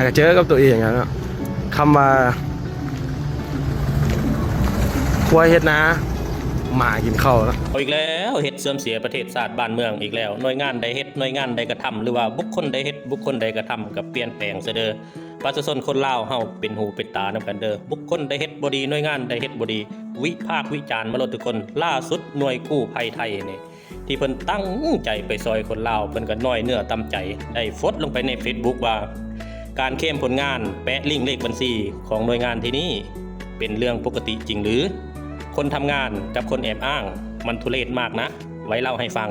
ก็เจอกับตัวเองนะคำว่าควายเฮ็ดนาหมากินข้าวนะเอาอีกแล้วเฮ็ดเสื่อมเสียประเทศชาติบ้านเมืองอีกแล้วหน่วยงานใดเฮ็ดหน่วยงานใดกระทำหรือว่าบุคคลใดเฮ็ดบุคคลใดกระทำกับเปลี่ยนแปลงซะเด้อประชาชนคนลาวเฮาเป็นหูเป็นตานำกันเด้อบุคคลใดเฮ็ดบ่ดีหน่วยงานใดเฮ็ดบ่ดีวิพากษ์วิจารณ์มาโลดทุกคนล่าสุดหน่วยกู้ภัยไทยนี่ที่เพิ่นตั้งใจไปซอยคนลาวเพิ่นก็น้อยเนื้อต่ำใจได้โพสต์ลงไปใน Facebook ว่าการเข้มผลงานแปะลิงก์เลขบัญชีของหน่วยงานที่นี่เป็นเรื่องปกติจริงหรือคนทำงานกับคนแอบอ้างมันทุเรศมากนะไว้เล่าให้ฟัง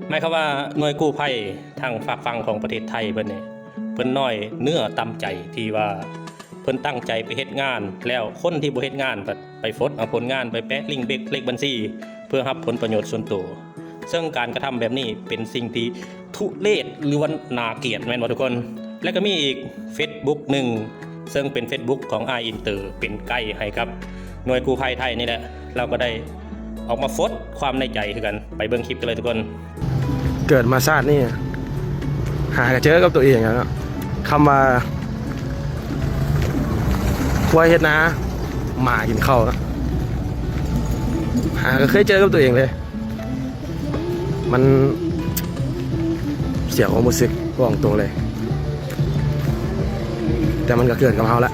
หมายความว่าหน่วยกู้ภัยทางฝากฝั่งของประเทศไทยเพิ่นน้อยเนื้อต่ำใจที่ว่าเพิ่นตั้งใจไปเฮ็ดงานแล้วคนที่บ่เฮ็ดงานไปฟดเอาผลงานไปแปะลิงก์เลขบัญชีเพื่อรับผลประโยชน์ส่วนตัวซึ่งการกระทำแบบนี้เป็นสิ่งที่ทุเรศหรือว่าน่าเกลียดแม่นบ่ทุกคนและก็มีอีก Facebook หนึ่งซึ่งเป็น Facebook ของ i Inter เป็นไกด์ให้กับหน่วยกู้ภัยไทยนี่แหละเราก็ได้ออกมาฟดความในใจคือกันไปเบิ่งคลิปกันเลยทุกคนเกิดมาชาตินี่ก็เจอกับตัวเองนะคำว่าควายเฮ็ดนาหมากินข้าวนะก็เคยเจอกับตัวเองเลยมันเสียความรู้สึกบอกตรงเลยแต่มันก็เกิดกับเราแล้ว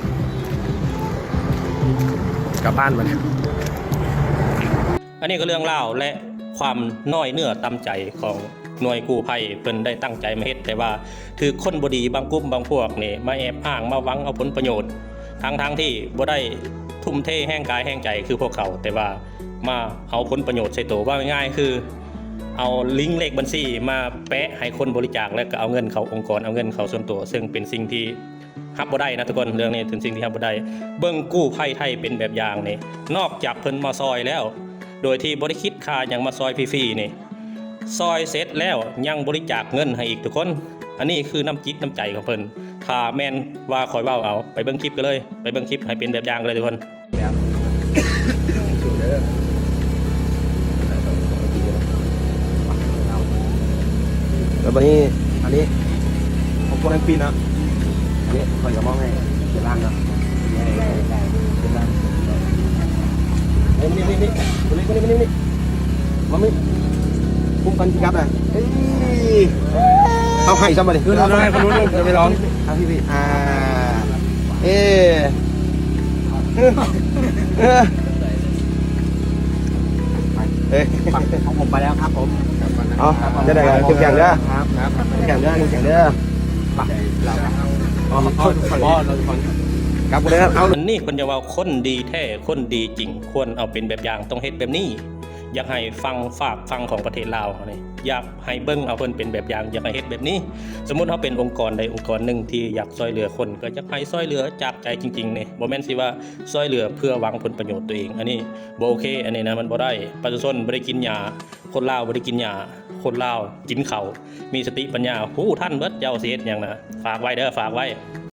กลับบ้านมาเนี่ยอันนี้ก็เรื่องเล่าและความน้อยเนื้อต่ำใจของหน่วยกู้ภัยเพิ่นได้ตั้งใจมาเฮ็ดแต่ว่าถือคนบ่ดีบางกลุ่มบางพวกนี่มาแอบอ้างมาหวังเอาผลประโยชน์ทั้งที่บ่ได้ทุ่มเทแห้งกายแห้งใจคือพวกเขาแต่ว่ามาเอาผลประโยชน์ใส่ตัวว่าง่ายๆคือเอาลิงก์เลขบัญชีมาแปะให้คนบริจาคแล้วก็เอาเงินเข้าองค์กรเอาเงินเข้าส่วนตัวซึ่งเป็นสิ่งที่รับบ่ได้นะทุกคนเรื่องนี้ถึงสิ่งที่รับบ่ได้เบิ่งกู้ภัยไทยเป็นแบบอย่างนี่นอกจากเพิ่นมาซอยแล้วโดยที่บ่ได้คิดค่าหยังมาซอยฟรีๆนี่ซอยเสร็จแล้วยังบริจาคเงินให้อีกทุกคนอันนี้คือน้ำจิตน้ำใจของเพิ่นถ้าแม่นว่าคอยเว้าเอาไปเบิ่งคลิปกันเลยไปเบิ่งคลิปให้เป็นแบบอย่างกันเลยทุกคนแล้ววันนี้อันนี้ผมคนทั้งปีนะอันนี้คอยจะมองให้เป็นร่างนะเป็นร่างนี่มันไม่คุ้มกันที่กับอ่ะเอาให้ซ้ำมาดิเอาให้คนนู้นจะไปร้องเอาพี่เอ๊ของผมไปแล้วครับผมเอาจะได้กันแข่งเด้อแข่งเด้อแข่งเด้อครับผมเอาอันนี้คนจะว่าคนดีแท้คนดีจริงควรเอาเป็นแบบอย่างต้องเฮ็ดแบบนี้อยากให้ฟังของประเทศลาวนี่อยากให้เบิ่งเอาเพิ่นเป็นแบบอย่างอยากให้เฮ็ดแบบนี้สมมุติเขาเป็นองค์กรใดองค์กรหนึ่งที่อยากช่วยเหลือคนก็อยากให้ช่วยเหลือจากใจจริงๆนี่บ่แม่นสิว่าช่วยเหลือเพื่อหวังผลประโยชน์ตัวเองอันนี้บ่โอเคอันนี้นะมันบ่ได้ประชาชนบ่ได้กินยาคนลาวบ่ได้กินยาคนลาวกินข้าวมีสติปัญญาฮู้ท่านเบิดเจ้าสิเฮ็ดหยังนะฝากไว้เด้อฝากไว้